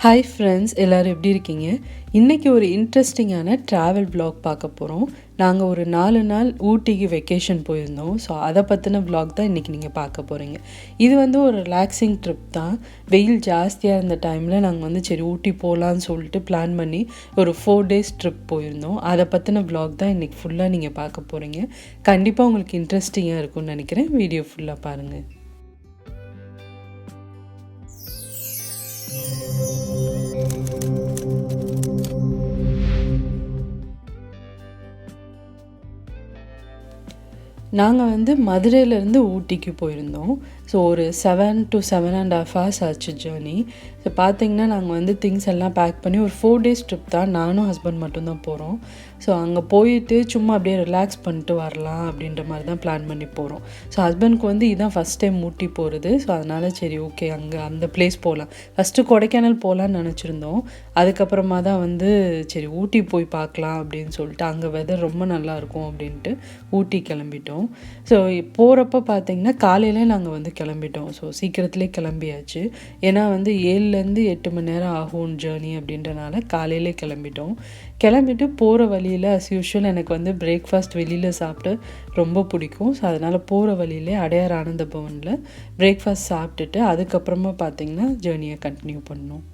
Hi friends, எல்லோரும் எப்படி இருக்கீங்க? இன்றைக்கி ஒரு இன்ட்ரெஸ்டிங்கான ட்ராவல் vlog பார்க்க போகிறோம். நாங்கள் ஒரு 4 நாள் ஊட்டிக்கு வெக்கேஷன் போயிருந்தோம். ஸோ அதை பற்றின vlog தான் இன்றைக்கி நீங்கள் பார்க்க போகிறீங்க. இது ஒரு ரிலாக்ஸிங் ட்ரிப் தான். வெயில் ஜாஸ்தியாக இருந்த டைமில் நாங்கள் சரி ஊட்டி போகலான்னு சொல்லிட்டு பிளான் பண்ணி ஒரு 4 days ட்ரிப் போயிருந்தோம். அதை பற்றின vlog தான் இன்றைக்கி ஃபுல்லாக நீங்கள் பார்க்க போகிறீங்க. கண்டிப்பாக உங்களுக்கு இன்ட்ரெஸ்டிங்காக இருக்கும்னு நினைக்கிறேன். வீடியோ ஃபுல்லாக பாருங்கள். நாங்கள் மதுரையிலேருந்து ஊட்டிக்கு போயிருந்தோம். ஸோ ஒரு 7 to 7.5 hours ஆச்சு ஜேர்னி. ஸோ பார்த்திங்கன்னா நாங்கள் திங்ஸ் எல்லாம் பேக் பண்ணி ஒரு 4 days ட்ரிப் தான். நானும் ஹஸ்பண்ட் மட்டும்தான் போகிறோம். ஸோ அங்கே போயிட்டு சும்மா அப்படியே ரிலாக்ஸ் பண்ணிட்டு வரலாம் அப்படின்ற மாதிரி தான் பிளான் பண்ணி போகிறோம். ஸோ ஹஸ்பண்ட்க்கு இதுதான் ஃபஸ்ட் டைம் ஊட்டி போகிறது. ஸோ அதனால் சரி ஓகே அங்கே அந்த பிளேஸ் போகலாம். ஃபஸ்ட்டு கொடைக்கானல் போகலான்னு நினச்சிருந்தோம். அதுக்கப்புறமா தான் சரி ஊட்டி போய் பார்க்கலாம் அப்படின்னு சொல்லிட்டு அங்கே வெதர் ரொம்ப நல்லாயிருக்கும் அப்படின்ட்டு ஊட்டி கிளம்பிட்டோம். ஸோ போகிறப்ப பார்த்திங்கன்னா காலையிலே நாங்கள் கிளம்பிட்டோம். ஸோ சீக்கிரத்துலேயே கிளம்பியாச்சு. ஏன்னா 7லேருந்து 8 மணி நேரம் ஆகும் ஜேர்னி அப்படின்றனால காலையிலே கிளம்பிட்டோம். கிளம்பிட்டு போகிற வழியில் அஸ் யூஷுவல் எனக்கு பிரேக்ஃபாஸ்ட் வெளியில் சாப்பிட்டு ரொம்ப பிடிக்கும். ஸோ அதனால் போகிற வழியிலே அடையார் ஆனந்த பவனில் பிரேக்ஃபாஸ்ட் சாப்பிட்டுட்டு அதுக்கப்புறமா பார்த்திங்கன்னா ஜேர்னியை கண்டினியூ பண்ணோம்.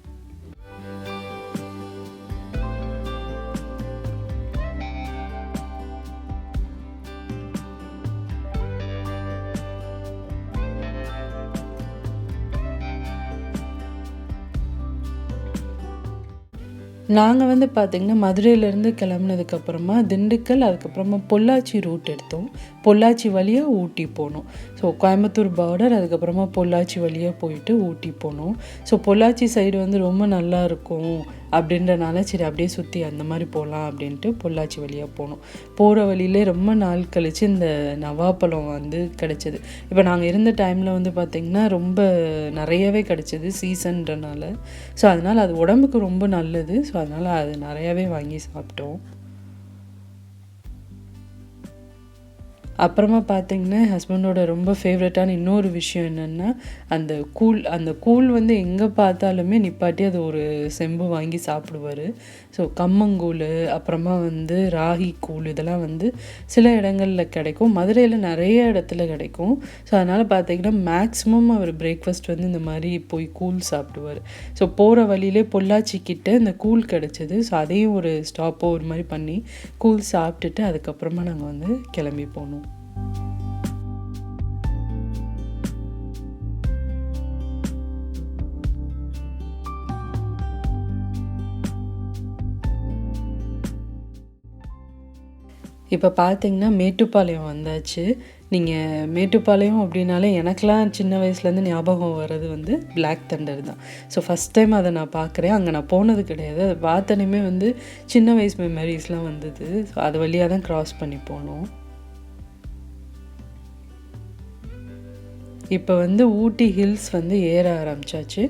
நாங்கள் பார்த்திங்கன்னா மதுரையிலேருந்து கிளம்புனதுக்கப்புறமா திண்டுக்கல், அதுக்கப்புறமா பொள்ளாச்சி ரூட் எடுத்தோம். பொள்ளாச்சி வழியாக ஊட்டி போனோம். ஸோ கோயம்புத்தூர் பார்டர், அதுக்கப்புறமா பொள்ளாச்சி வழியாக போயிட்டு ஊட்டி போனோம். ஸோ பொள்ளாச்சி சைடு ரொம்ப நல்லா இருக்கும் அப்படின்றனால சரி அப்படியே சுற்றி அந்த மாதிரி போகலாம் அப்படின்ட்டு பொள்ளாச்சி வழியாக போனோம். போகிற வழியிலே ரொம்ப நாள் கழித்து இந்த நவாப்பழம் கிடச்சிது. இப்போ நாங்கள் இருந்த டைமில் பார்த்திங்கன்னா ரொம்ப நிறையவே கிடச்சிது சீசன்றனால. ஸோ அதனால் அது உடம்புக்கு ரொம்ப நல்லது. ஸோ அதனால் அது நிறையாவே வாங்கி சாப்பிட்டோம். அப்புறமா பார்த்திங்கன்னா ஹஸ்பண்டோட ரொம்ப ஃபேவரட்டான இன்னொரு விஷயம் என்னென்னா அந்த கூழ் எங்கே பார்த்தாலுமே நிப்பாட்டி அது ஒரு செம்பு வாங்கி சாப்பிடுவார். ஸோ கம்மங்கூழ், அப்புறமா ராகி கூழ், இதெல்லாம் சில இடங்களில் கிடைக்கும். மதுரையில் நிறைய இடத்துல கிடைக்கும். ஸோ அதனால் பார்த்திங்கன்னா மேக்ஸிமம் அவர் பிரேக்ஃபாஸ்ட் இந்த மாதிரி போய் கூழ் சாப்பிடுவார். ஸோ போகிற வழியிலே பொள்ளாச்சிக்கிட்ட இந்த கூழ் கிடச்சிது. ஸோ அதையும் ஒரு ஸ்டாப் ஓவர் மாதிரி பண்ணி கூழ் சாப்பிட்டுட்டு அதுக்கப்புறமா நாங்கள் கிளம்பி போனோம். இப்போ பார்த்திங்கன்னா மேட்டுப்பாளையம் வந்தாச்சு. நீங்கள் மேட்டுப்பாளையம் அப்படின்னாலே எனக்கெலாம் சின்ன வயசுலேருந்து ஞாபகம் வர்றது பிளாக் தண்டர் தான். ஸோ ஃபஸ்ட் டைம் அதை நான் பார்க்குறேன். அங்கே நான் போனது கிடையாது. அதை பார்த்தனையுமே சின்ன வயசு மெமரிஸ்லாம் வந்தது. ஸோ அது வழியாக தான் க்ராஸ் பண்ணி போனோம். இப்போ ஊட்டி ஹில்ஸ் ஏற ஆரம்பித்தாச்சு.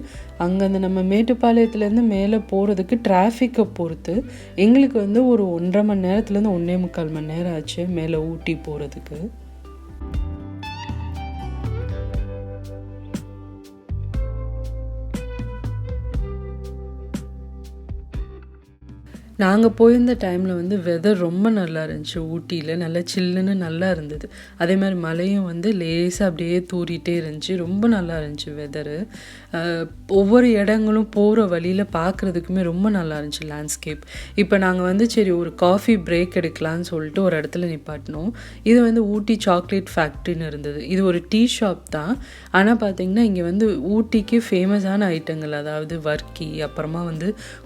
அங்கே நம்ம மேட்டுப்பாளையத்துலேருந்து மேலே போகிறதுக்கு டிராஃபிக்கை பொறுத்து எங்களுக்கு ஒரு 1.5 மணி நேரத்துலேருந்து 1.25 மணி நேரம் ஆச்சு மேலே ஊட்டி போகிறதுக்கு. நாங்கள் போயிருந்த டைமில் வெதர் ரொம்ப நல்லா இருந்துச்சு. ஊட்டியில் நல்லா சில்லுன்னு நல்லா இருந்தது. அதே மாதிரி மழையும் லேசாக அப்படியே தூறிகிட்டே இருந்துச்சு. ரொம்ப நல்லா இருந்துச்சு வெதரு. ஒவ்வொரு இடங்களும் போகிற வழியில் பார்க்குறதுக்குமே ரொம்ப நல்லா இருந்துச்சு லேண்ட்ஸ்கேப். இப்போ நாங்கள் சரி ஒரு காஃபி பிரேக் எடுக்கலான்னு சொல்லிட்டு ஒரு இடத்துல நிப்பாட்டினோம். இது ஊட்டி சாக்லேட் ஃபேக்ட்ரின்னு இருந்தது. இது ஒரு டீ ஷாப் தான். ஆனால் பார்த்திங்கன்னா இங்கே ஊட்டிக்கு ஃபேமஸான ஐட்டங்கள், அதாவது வர்க்கி, அப்புறமா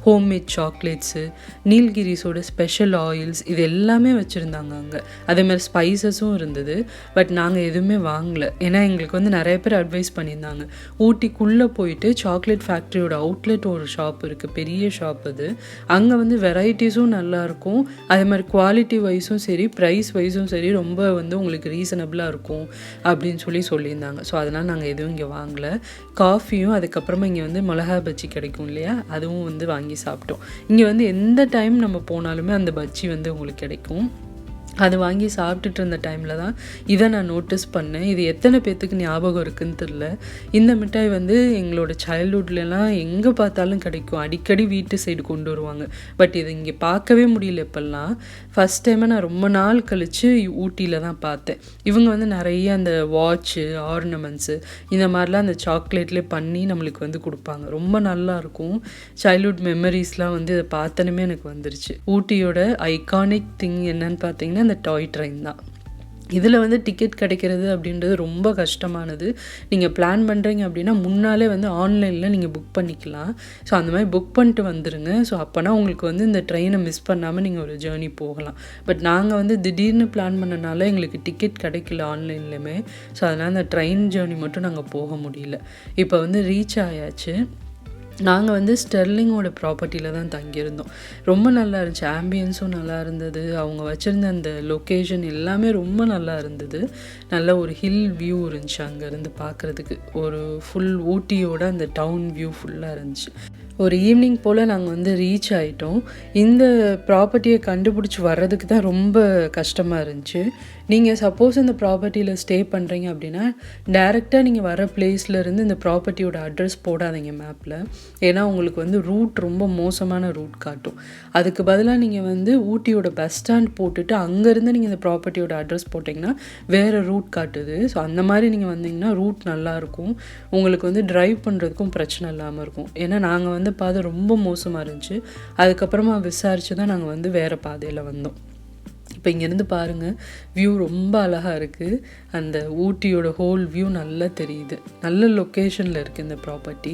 ஹோம்மேட் சாக்லேட்ஸு, நீல்கிரிஸோட ஸ்பெஷல் ஆயில்ஸ், இது எல்லாமே வச்சுருந்தாங்க அங்கே. அதேமாதிரி ஸ்பைசஸும் இருந்தது. பட் நாங்கள் எதுவுமே வாங்கலை. ஏன்னா எங்களுக்கு நிறைய பேர் அட்வைஸ் பண்ணியிருந்தாங்க. ஊட்டிக்குள்ளே போயிட்டு சாக்லேட் ஃபேக்ட்ரியோட அவுட்லெட் ஒரு ஷாப் இருக்குது, பெரிய ஷாப் அது. அங்கே வெரைட்டிஸும் நல்லாயிருக்கும். அதே மாதிரி குவாலிட்டி வைஸும் சரி, ப்ரைஸ் வைஸும் சரி, ரொம்ப உங்களுக்கு ரீசனபிளாக இருக்கும் அப்படின்னு சொல்லியிருந்தாங்க. ஸோ அதனால் நாங்கள் எதுவும் இங்கே வாங்கலை. காஃபியும் அதுக்கப்புறமா இங்கே மிளகா பஜ்ஜி கிடைக்கும் இல்லையா, அதுவும் வாங்கி சாப்பிட்டோம். இங்கே எந்த டைம் நம்ம போனாலுமே அந்த பஜ்ஜி உங்களுக்கு கிடைக்கும். அது வாங்கி சாப்பிட்டுட்டு இருந்த டைமில் தான் இதை நான் நோட்டீஸ் பண்ணேன். இது எத்தனை பேர்த்துக்கு ஞாபகம் இருக்குதுன்னு தெரில. இந்த மிட்டாய் வந்து எங்களோட சைல்ட்ஹுட்லலாம் எங்கே பார்த்தாலும் கிடைக்கும். அடிக்கடி வீட்டு சைடு கொண்டு வருவாங்க. பட் இது இங்கே பார்க்கவே முடியல இப்போல்லாம். ஃபஸ்ட் டைமாக நான் ரொம்ப நாள் கழித்து ஊட்டியில் தான் பார்த்தேன். இவங்க வந்து நிறைய அந்த வாட்ச்சு, ஆர்னமெண்ட்ஸு இந்த மாதிரிலாம் அந்த சாக்லேட்லேயே பண்ணி நம்மளுக்கு வந்து கொடுப்பாங்க. ரொம்ப நல்லாயிருக்கும். சைல்ட்ஹுட் மெமரிஸ்லாம் வந்து இதை பார்த்தனுமே எனக்கு வந்துருச்சு. ஊட்டியோட ஐகானிக் திங் என்னன்னு பார்த்தீங்கன்னா அந்த டாய் ட்ரெயின் தான். இதில் வந்து டிக்கெட் கிடைக்கிறது அப்படின்றது ரொம்ப கஷ்டமானது. நீங்கள் பிளான் பண்ணுறீங்க அப்படின்னா முன்னாலே வந்து ஆன்லைனில் நீங்கள் புக் பண்ணிக்கலாம். ஸோ அந்த மாதிரி புக் பண்ணிட்டு வந்துடுங்க. ஸோ அப்போனா உங்களுக்கு வந்து இந்த ட்ரெயினை மிஸ் பண்ணாமல் நீங்கள் ஒரு ஜேர்னி போகலாம். பட் நாங்கள் வந்து திடீர்னு பிளான் பண்ணனால எங்களுக்கு டிக்கெட் கிடைக்கல ஆன்லைன்லேயுமே. ஸோ அதனால் அந்த ட்ரெயின் ஜேர்னி மட்டும் நாங்கள் போக முடியல. இப்போ வந்து ரீச் ஆயாச்சு. நாங்கள் வந்து ஸ்டெர்லிங்கோட ப்ராப்பர்ட்டியில் தான் தங்கியிருந்தோம். ரொம்ப நல்லா இருந்துச்சு. ஆம்பியன்ஸும் நல்லா இருந்தது. அவங்க வச்சுருந்த அந்த லொக்கேஷன் எல்லாமே ரொம்ப நல்லா இருந்தது. நல்ல ஒரு ஹில் வியூ இருந்துச்சு அங்கேருந்து பார்க்குறதுக்கு. ஒரு ஃபுல் ஊட்டியோட அந்த டவுன் வியூ ஃபுல்லாக இருந்துச்சு. ஒரு ஈவினிங் போல் நாங்கள் வந்து ரீச் ஆகிட்டோம். இந்த ப்ராப்பர்ட்டியை கண்டுபிடிச்சி வர்றதுக்கு தான் ரொம்ப கஷ்டமாக இருந்துச்சு. நீங்கள் சப்போஸ் இந்த ப்ராப்பர்ட்டியில் ஸ்டே பண்ணுறீங்க அப்படின்னா டைரெக்டாக நீங்கள் வர பிளேஸ்லேருந்து இந்த ப்ராப்பர்ட்டியோட அட்ரஸ் போடாதீங்க மேப்பில். ஏன்னா உங்களுக்கு வந்து ரூட் ரொம்ப மோசமான ரூட் காட்டும். அதுக்கு பதிலாக நீங்கள் வந்து ஊட்டியோட பஸ் ஸ்டாண்ட் போட்டுட்டு அங்கேருந்து நீங்கள் இந்த ப்ராப்பர்ட்டியோட அட்ரஸ் போட்டிங்கன்னா வேறு ரூட் காட்டுது. ஸோ அந்த மாதிரி நீங்கள் வந்தீங்கன்னா ரூட் நல்லாயிருக்கும். உங்களுக்கு வந்து ட்ரைவ் பண்ணுறதுக்கும் பிரச்சனை இல்லாமல் இருக்கும். ஏன்னா நாங்கள் வந்து பாதை ரொம்ப மோசமாக இருந்துச்சு. அதுக்கப்புறமா விசாரித்து தான் நாங்கள் வந்து வேறு பாதையில் வந்தோம். இப்போ இங்கேருந்து பாருங்கள், வியூ ரொம்ப அழகாக இருக்குது. அந்த ஊட்டியோட ஹோல் வியூ நல்லா தெரியுது. நல்ல லொக்கேஷனில் இருக்குது இந்த ப்ராப்பர்ட்டி.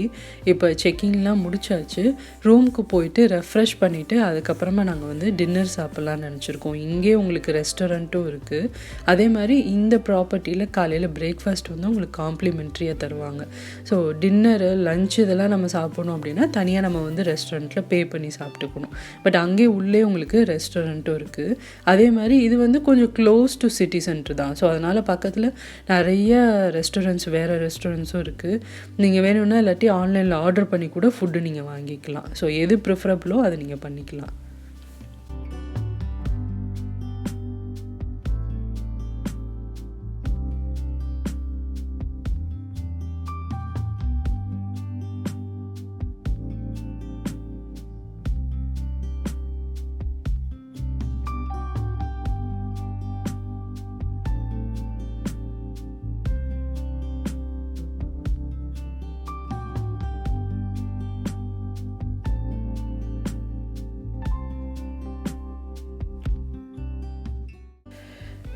இப்போ செக்கிங்லாம் முடிச்சாச்சு. ரூமுக்கு போயிட்டு ரெஃப்ரெஷ் பண்ணிவிட்டு அதுக்கப்புறமா நாங்கள் வந்து டின்னர் சாப்பிட்லான்னு நினச்சிருக்கோம். இங்கே உங்களுக்கு ரெஸ்டாரண்ட்டும் இருக்குது. அதே மாதிரி இந்த ப்ராப்பர்ட்டியில் காலையில் பிரேக்ஃபாஸ்ட் வந்து உங்களுக்கு காம்ப்ளிமெண்ட்ரியாக தருவாங்க. ஸோ டின்னரு, லன்ச் இதெல்லாம் நம்ம சாப்பிட்ணும் அப்படின்னா தனியாக நம்ம வந்து ரெஸ்டாரண்ட்டில் பே பண்ணி சாப்பிட்டுக்கணும். பட் அங்கே உள்ளே உங்களுக்கு ரெஸ்டாரண்ட்டும் இருக்குது. அதே மாதிரி இது வந்து கொஞ்சம் க்ளோஸ் டு சிட்டி சென்டர் தான். ஸோ அதனால் பக்கத்தில் நிறைய ரெஸ்டாரண்ட்ஸ், வேறு ரெஸ்டாரண்ட்ஸும் இருக்குது. நீங்கள் வேணும்னா இல்லாட்டி ஆன்லைனில் ஆர்டர் பண்ணி கூட ஃபுட்டு நீங்கள் வாங்கிக்கலாம். ஸோ எது ப்ரிஃபரபிளோ அதை நீங்கள் பண்ணிக்கலாம்.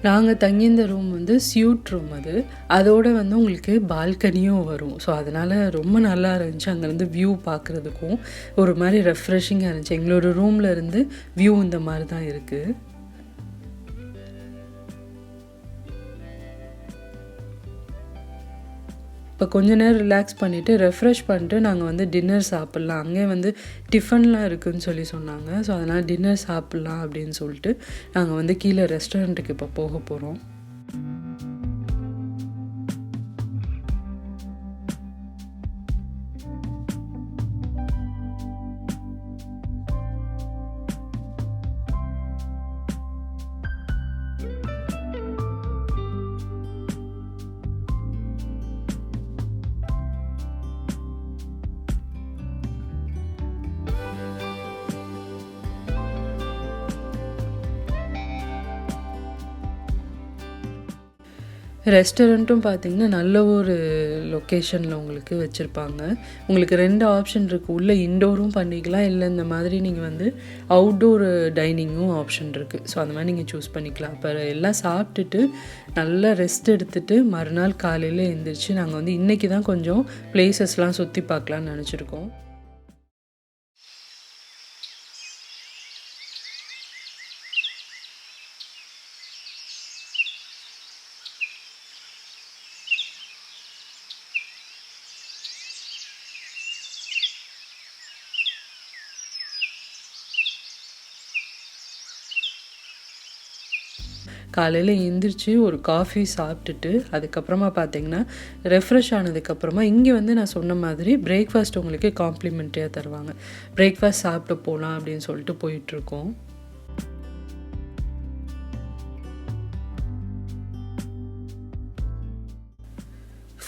நாங்கள் தங்கியிருந்த ரூம் வந்து ஸ்யூட் ரூம். அதோடு வந்து உங்களுக்கு பால்கனியும் வரும். ஸோ அதனால் ரொம்ப நல்லா இருந்துச்சு. அங்கேருந்து வியூ பார்க்குறதுக்கும் ஒரு மாதிரி ரெஃப்ரெஷிங்காக இருந்துச்சு. எங்களோட ரூமில் இருந்து வியூ இந்த மாதிரி தான் இருக்குது. இப்போ கொஞ்ச நேரம் ரிலாக்ஸ் பண்ணிவிட்டு ரெஃப்ரெஷ் பண்ணிட்டு நாங்கள் வந்து டின்னர் சாப்பிட்லாம். அங்கே வந்து டிஃபன்லாம் இருக்குதுன்னு சொன்னாங்க. ஸோ அதனால் டின்னர் சாப்பிட்லாம் அப்படின்னு சொல்லிட்டு நாங்கள் வந்து கீழே ரெஸ்டாரண்ட்டுக்கு இப்போ போக போகிறோம். ரெஸ்டாரண்ட்டும் பார்த்திங்கன்னா நல்ல ஒரு லொக்கேஷனில் உங்களுக்கு வச்சுருப்பாங்க. உங்களுக்கு 2 ஆப்ஷன் இருக்குது. உள்ளே இன்டோரும் பண்ணிக்கலாம், இல்லை இந்த மாதிரி நீங்கள் வந்து அவுட்டோர் டைனிங்கும் ஆப்ஷன் இருக்குது. ஸோ அந்த மாதிரி நீங்கள் சூஸ் பண்ணிக்கலாம். இப்போ எல்லாம் சாப்பிட்டுட்டு நல்லா ரெஸ்ட் எடுத்துகிட்டு மறுநாள் காலையில் எழுந்திரிச்சு நாங்கள் வந்து இன்றைக்கி தான் கொஞ்சம் பிளேசஸ்லாம் சுற்றி பார்க்கலான்னு நினச்சிருக்கோம். காலையில் எழுந்திரிச்சு ஒரு காஃபி சாப்பிட்டுட்டு அதுக்கப்புறமா பார்த்திங்கன்னா ரெஃப்ரெஷ் ஆனதுக்கப்புறமா இங்கே வந்து நான் சொன்ன மாதிரி பிரேக்ஃபாஸ்ட் உங்களுக்கு காம்ப்ளிமெண்ட்ரியாக தருவாங்க. பிரேக்ஃபாஸ்ட் சாப்பிட்டு போகலாம் அப்படின்னு சொல்லிட்டு போயிட்டுருக்கோம்.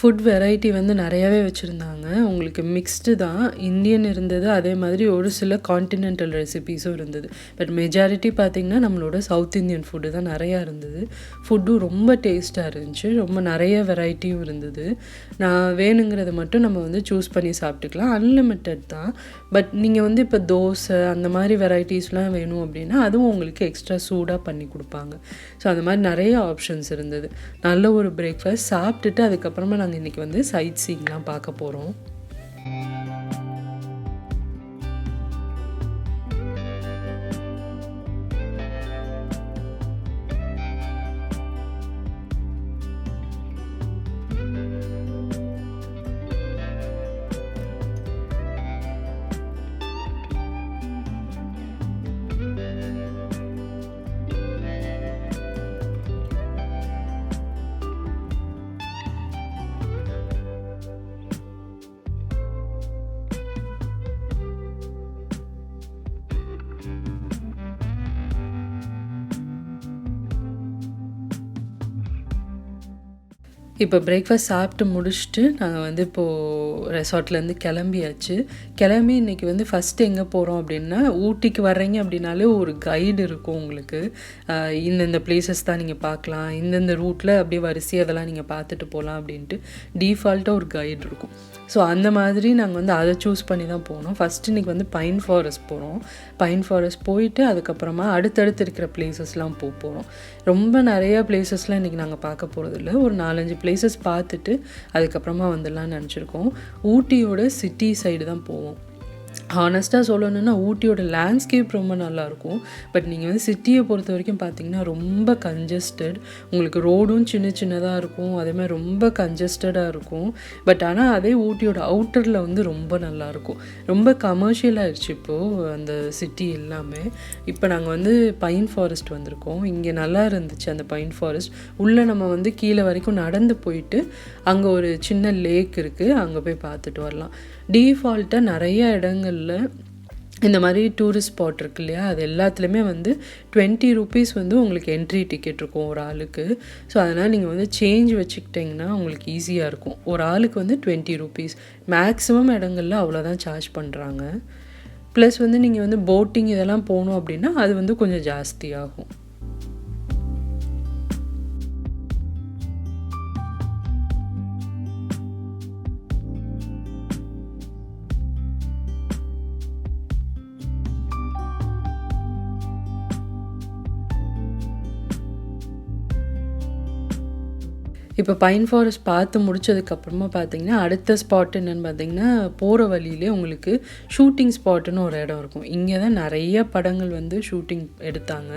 ஃபுட் வெரைட்டி வந்து நெறையாவே வச்சுருந்தாங்க. உங்களுக்கு மிக்ஸ்டு தான். இந்தியன் இருந்தது, அதே மாதிரி ஒரு சில கான்டினென்டல் ரெசிபீஸும் இருந்தது. பட் மெஜாரிட்டி பார்த்திங்கன்னா நம்மளோட சவுத் இந்தியன் ஃபுட்டு தான் நிறையா இருந்தது. ஃபுட்டும் ரொம்ப டேஸ்ட்டாக இருந்துச்சு. ரொம்ப நிறைய வெரைட்டியும் இருந்தது. நான் வேணுங்கிறத மட்டும் நம்ம வந்து சூஸ் பண்ணி சாப்பிட்டுக்கலாம். அன்லிமிட்டட் தான். பட் நீங்கள் வந்து இப்போ தோசை அந்த மாதிரி வெரைட்டிஸ்லாம் வேணும் அப்படின்னா அதுவும் உங்களுக்கு எக்ஸ்ட்ரா சூடாக பண்ணி கொடுப்பாங்க. ஸோ அந்த மாதிரி நிறைய ஆப்ஷன்ஸ் இருந்தது. நல்ல ஒரு பிரேக்ஃபாஸ்ட் சாப்பிட்டுட்டு அதுக்கப்புறமா நாங்கள் இன்றைக்கி வந்து சைட் சீயிங்லாம் பார்க்க போகிறோம். இப்போ பிரேக்ஃபாஸ்ட் சாப்பிட்டு முடிச்சுட்டு நாங்கள் வந்து இப்போது ரெசார்ட்லேருந்து கிளம்பியாச்சு. கிளம்பி இன்றைக்கி வந்து ஃபஸ்ட்டு எங்கே போகிறோம் அப்படின்னா, ஊட்டிக்கு வர்றீங்க அப்படின்னாலே ஒரு கைடு இருக்கும் உங்களுக்கு. இந்தந்த பிளேசஸ் தான் நீங்கள் பார்க்கலாம், இந்தந்த ரூட்டில் அப்படியே வரிசையாக அதெல்லாம் நீங்கள் பார்த்துட்டு போகலாம் அப்படின்ட்டு டீஃபால்ட்டாக ஒரு கைடு இருக்கும். ஸோ அந்த மாதிரி நாங்கள் வந்து அதை சூஸ் பண்ணி தான் போனோம். ஃபஸ்ட்டு இன்றைக்கி வந்து பைன் ஃபாரஸ்ட் போகிறோம். பைன் ஃபாரஸ்ட் போயிட்டு அதுக்கப்புறமா அடுத்தடுத்து இருக்கிற பிளேசஸ்லாம் போகிறோம். ரொம்ப நிறையா பிளேசஸ்லாம் இன்றைக்கி நாங்கள் பார்க்க போகிறதில்ல. ஒரு 4-5 பிளேசஸ் பார்த்துட்டு அதுக்கப்புறமா வந்துடலான்னு நினச்சிருக்கோம். ஊட்டியோட சிட்டி சைடு தான் போவோம். ஹானஸ்ட்டாக சொல்லணுன்னா ஊட்டியோட லேண்ட்ஸ்கேப் ரொம்ப நல்லாயிருக்கும். பட் நீங்கள் வந்து சிட்டியை பொறுத்த வரைக்கும் பார்த்தீங்கன்னா ரொம்ப கன்ஜஸ்டட். உங்களுக்கு ரோடும் சின்ன சின்னதாக இருக்கும், அதேமாதிரி ரொம்ப கன்ஜஸ்டடாக இருக்கும். பட் ஆனால் அதே ஊட்டியோட அவுட்டரில் வந்து ரொம்ப நல்லாயிருக்கும். ரொம்ப கமர்ஷியலாகிடுச்சு இப்போது அந்த சிட்டி எல்லாமே. இப்போ நாங்கள் வந்து பைன் ஃபாரஸ்ட் வந்திருக்கோம். இங்கே நல்லா இருந்துச்சு அந்த பைன் ஃபாரஸ்ட். உள்ளே நம்ம வந்து கீழே வரைக்கும் நடந்து போயிட்டு அங்கே ஒரு சின்ன லேக் இருக்குது, அங்கே போய் பார்த்துட்டு வரலாம். டீஃபால்ட்டாக நிறைய இடங்களில் இந்த மாதிரி டூரிஸ்ட் ஸ்பாட் இருக்கு இல்லையா, அது எல்லாத்துலேயுமே வந்து 20 ரூபீஸ் வந்து உங்களுக்கு என்ட்ரி டிக்கெட் இருக்கும் ஒரு ஆளுக்கு. ஸோ அதனால் நீங்கள் வந்து சேஞ்ச் வச்சுக்கிட்டிங்கன்னா உங்களுக்கு ஈஸியாக இருக்கும். ஒரு ஆளுக்கு வந்து 20 ரூபீஸ். மேக்ஸிமம் இடங்களில் அவ்வளோதான் சார்ஜ் பண்ணுறாங்க. ப்ளஸ் வந்து நீங்கள் வந்து போட்டிங் இதெல்லாம் போகணும் அப்படின்னா அது வந்து கொஞ்சம் ஜாஸ்தி ஆகும். இப்போ பைன் ஃபாரஸ்ட் பார்த்து முடிச்சதுக்கப்புறமா பார்த்தீங்கன்னா அடுத்த ஸ்பாட் என்னென்னு பார்த்தீங்கன்னா, போகிற வழியிலே உங்களுக்கு ஷூட்டிங் ஸ்பாட்டுன்னு ஒரு இடம் இருக்கும். இங்கே தான் நிறைய படங்கள் வந்து ஷூட்டிங் எடுத்தாங்க.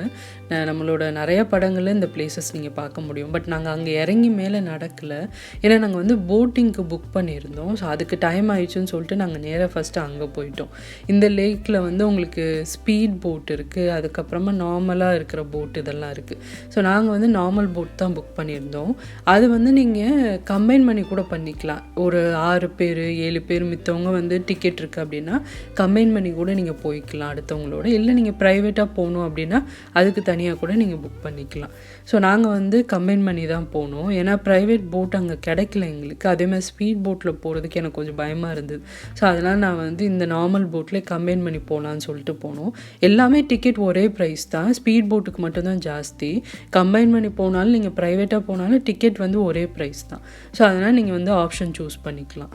நம்மளோட நிறைய படங்களில் இந்த பிளேசஸ் நீங்கள் பார்க்க முடியும். பட் நாங்கள் அங்கே இறங்கி மேலே நடக்கலை. ஏன்னா நாங்கள் வந்து போட்டிங்க்கு புக் பண்ணியிருந்தோம். ஸோ அதுக்கு டைம் ஆயிடுச்சுன்னு சொல்லிட்டு நாங்கள் நேராக ஃபஸ்ட்டு அங்கே போயிட்டோம். இந்த லேக்கில் வந்து உங்களுக்கு ஸ்பீட் போட் இருக்குது, அதுக்கப்புறமா நார்மலாக இருக்கிற போட் இதெல்லாம் இருக்குது. ஸோ நாங்கள் வந்து நார்மல் போட் தான் புக் பண்ணியிருந்தோம். அது வந்து நீங்கள் கம்பைன் பண்ணி கூட பண்ணிக்கலாம். ஒரு 6 பேர் 7 பேர் மித்தவங்க வந்து டிக்கெட் இருக்குது அப்படின்னா கம்பைன் பண்ணி கூட நீங்கள் போய்க்கலாம் அடுத்தவங்களோட. இல்லை நீங்கள் ப்ரைவேட்டாக போகணும் அப்படின்னா அதுக்கு தனியாக கூட நீங்கள் புக் பண்ணிக்கலாம். ஸோ நாங்கள் வந்து கம்பைன் பண்ணி தான் போனோம். ஏன்னா ப்ரைவேட் போட் அங்கே கிடைக்கல எங்களுக்கு. அதேமாதிரி ஸ்பீட் போட்டில் போகிறதுக்கு எனக்கு கொஞ்சம் பயமாக இருந்தது. ஸோ அதனால் நான் வந்து இந்த நார்மல் போட்டில் கம்பைன் பண்ணி போகலான்னு சொல்லிட்டு போனோம். எல்லாமே டிக்கெட் ஒரே ப்ரைஸ் தான். ஸ்பீட் போட்டுக்கு மட்டும்தான் ஜாஸ்தி. கம்பைன் பண்ணி போனாலும் நீங்கள் ப்ரைவேட்டாக போனாலும் டிக்கெட் வந்து ஒரே ப்ரைஸ் தான். ஸோ அதனால் நீங்கள் வந்து ஆப்ஷன் சூஸ் பண்ணிக்கலாம்.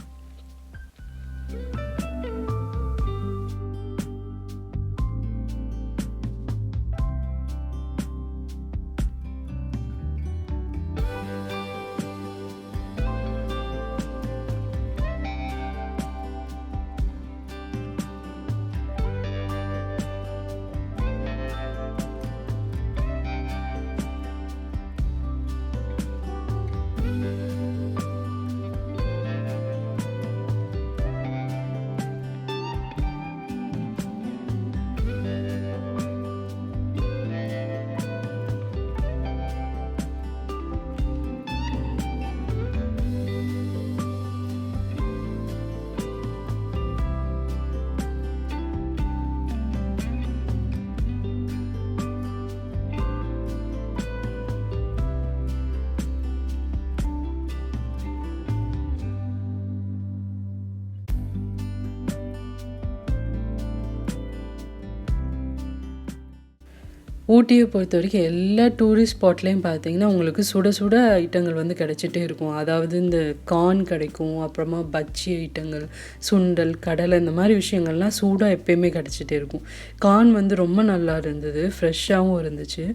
ஊட்டியை பொறுத்த வரைக்கும் எல்லா டூரிஸ்ட் ஸ்பாட்லேயும் பார்த்தீங்கன்னா உங்களுக்கு சுட சுட ஐட்டங்கள் வந்து கிடச்சிட்டே இருக்கும். அதாவது இந்த கார்ன் கிடைக்கும், அப்புறமா பஜ்ஜி ஐட்டங்கள், சுண்டல், கடலை, இந்த மாதிரி விஷயங்கள்லாம் சூடாக எப்பயுமே கிடச்சிட்டே இருக்கும். கார்ன் வந்து ரொம்ப நல்லா இருந்தது, ஃப்ரெஷ்ஷாகவும் இருந்துச்சு.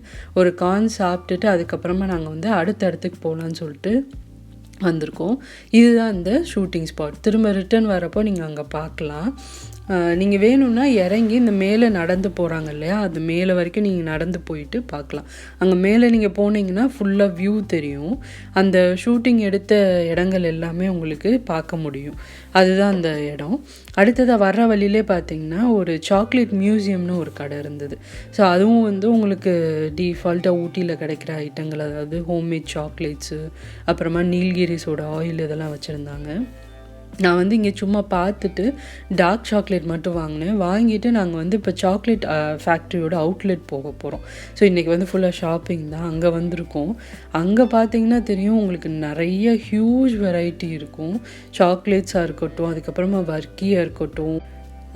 ஒரு கார்ன் சாப்பிட்டுட்டு அதுக்கப்புறமா நாங்கள் வந்து அடுத்த இடத்துக்கு போகலான்னு சொல்லிட்டு வந்திருக்கோம். இதுதான் இந்த ஷூட்டிங் ஸ்பாட். திரும்ப ரிட்டர்ன் வரப்போ நீங்கள் அங்கே பார்க்கலாம். நீங்கள் வேணும்னா இறங்கி இந்த மேலே நடந்து போகிறாங்க இல்லையா, அது மேலே வரைக்கும் நீங்கள் நடந்து போயிட்டு பார்க்கலாம். அங்கே மேலே நீங்கள் போனீங்கன்னா ஃபுல்லாக வியூ தெரியும். அந்த ஷூட்டிங் எடுத்த இடங்கள் எல்லாமே உங்களுக்கு பார்க்க முடியும். அதுதான் அந்த இடம். அடுத்ததாக வர்ற வழியிலே பார்த்தீங்கன்னா ஒரு சாக்லேட் மியூசியம்னு ஒரு கடை இருந்தது. ஸோ அதுவும் வந்து உங்களுக்கு டிஃபால்ட்டாக ஊட்டியில் கிடைக்கிற ஐட்டங்கள், அதாவது ஹோம்மேட் சாக்லேட்ஸு, அப்புறமா நீல்கிரிஸோட ஆயில் இதெல்லாம் வச்சுருந்தாங்க. நான் வந்து இங்கே சும்மா பார்த்துட்டு டார்க் சாக்லேட் மட்டும் வாங்கினேன். வாங்கிட்டு நாங்கள் வந்து இப்போ சாக்லேட் ஃபேக்ட்ரியோட அவுட்லெட் போக போகிறோம். ஸோ இன்றைக்கி வந்து ஃபுல்லாக ஷாப்பிங் தான். அங்கே வந்திருக்கோம். அங்கே பார்த்தீங்கன்னா தெரியும் உங்களுக்கு நிறைய ஹியூஜ் வெரைட்டி இருக்கும். சாக்லேட்ஸாக இருக்கட்டும், அதுக்கப்புறமா வர்க்கியாக இருக்கட்டும்,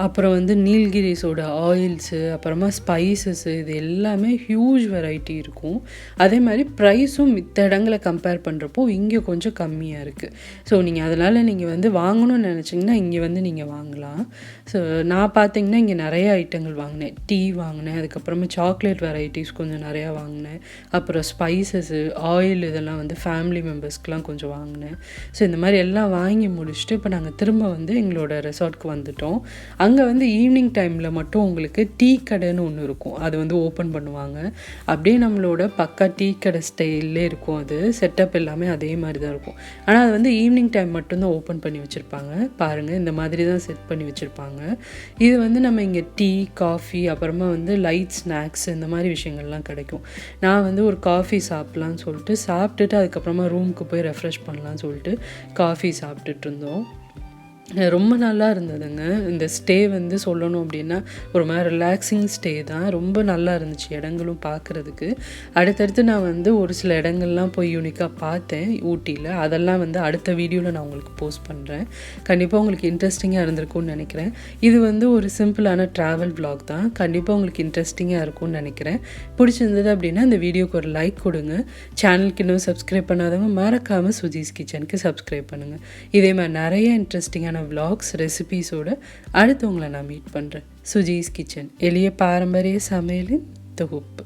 அப்புறம் வந்து நீல்கிரிஸோட ஆயில்ஸு, அப்புறமா ஸ்பைசஸ்ஸு, இது எல்லாமே ஹியூஜ் வெரைட்டி இருக்கும். அதே மாதிரி ப்ரைஸும் மித்த இடங்களை கம்பேர் பண்ணுறப்போ இங்கே கொஞ்சம் கம்மியாக இருக்குது. ஸோ நீங்கள் அதனால் நீங்கள் வந்து வாங்கணும்னு நினச்சிங்கன்னா இங்கே வந்து நீங்கள் வாங்கலாம். ஸோ நான் பார்த்தீங்கன்னா இங்கே நிறைய ஐட்டங்கள் வாங்கினேன். டீ வாங்கினேன், அதுக்கப்புறமா சாக்லேட் வெரைட்டிஸ் கொஞ்சம் நிறையா வாங்கினேன், அப்புறம் ஸ்பைசஸ்ஸு, ஆயில், இதெல்லாம் வந்து ஃபேமிலி மெம்பர்ஸ்க்கெலாம் கொஞ்சம் வாங்கினேன். ஸோ இந்த மாதிரி எல்லாம் வாங்கி முடிச்சுட்டு இப்போ நாங்கள் திரும்ப வந்து எங்களோட ரெசார்ட்க்கு வந்துவிட்டோம். அங்கே வந்து ஈவினிங் டைமில் மட்டும் உங்களுக்கு டீ கடைன்னு ஒன்று இருக்கும். அது வந்து ஓப்பன் பண்ணுவாங்க. அப்படியே நம்மளோட பக்கா டீ கடை ஸ்டைல்லே இருக்கும். அது செட்டப் எல்லாமே அதே மாதிரி தான் இருக்கும். ஆனால் அது வந்து ஈவினிங் டைம் மட்டும்தான் ஓப்பன் பண்ணி வச்சுருப்பாங்க. பாருங்கள், இந்த மாதிரி தான் செட் பண்ணி வச்சுருப்பாங்க. இது வந்து நம்ம இங்கே டீ, காஃபி, அப்புறமா வந்து லைட் ஸ்நாக்ஸ், இந்த மாதிரி விஷயங்கள்லாம் கிடைக்கும். நான் வந்து ஒரு காஃபி சாப்பிட்லான்னு சொல்லிட்டு சாப்பிட்டுட்டு அதுக்கப்புறமா ரூமுக்கு போய் ரெஃப்ரெஷ் பண்ணலான்னு சொல்லிட்டு காஃபி சாப்பிட்டுட்டு இருந்தோம். ரொம்ப நல்லா இருந்ததுங்க. இந்த ஸ்டே வந்து சொல்லணும் அப்படின்னா ஒரு மாதிரி ரிலாக்ஸிங் ஸ்டே தான். ரொம்ப நல்லா இருந்துச்சு இடங்களும் பார்க்குறதுக்கு. அடுத்தடுத்து நான் வந்து ஒரு சில இடங்கள்லாம் போய் யூனிக்காக பார்த்தேன் ஊட்டியில். அதெல்லாம் வந்து அடுத்த வீடியோவில் நான் உங்களுக்கு போஸ்ட் பண்ணுறேன். கண்டிப்பாக உங்களுக்கு இன்ட்ரெஸ்டிங்காக இருந்திருக்கும்னு நினைக்கிறேன். இது வந்து ஒரு சிம்பிளான ட்ராவல் vlog தான். கண்டிப்பாக உங்களுக்கு இன்ட்ரெஸ்டிங்காக இருக்கும்னு நினைக்கிறேன். பிடிச்சிருந்தது அப்படின்னா இந்த வீடியோக்கு ஒரு லைக் கொடுங்க. சேனலுக்கு இன்னும் சப்ஸ்கிரைப் பண்ணாதவங்க மறக்காமல் சுஜிஸ் கிச்சனுக்கு சப்ஸ்கிரைப் பண்ணுங்கள். இதே மாதிரி நிறைய இன்ட்ரெஸ்டிங்கான vlogs, ரெசிபீஸோடு அடுத்து உங்களை நான் மீட் பண்ணுறேன். சுஜிஸ் கிச்சன், எளிய பாரம்பரிய சமையலின் தொகுப்பு.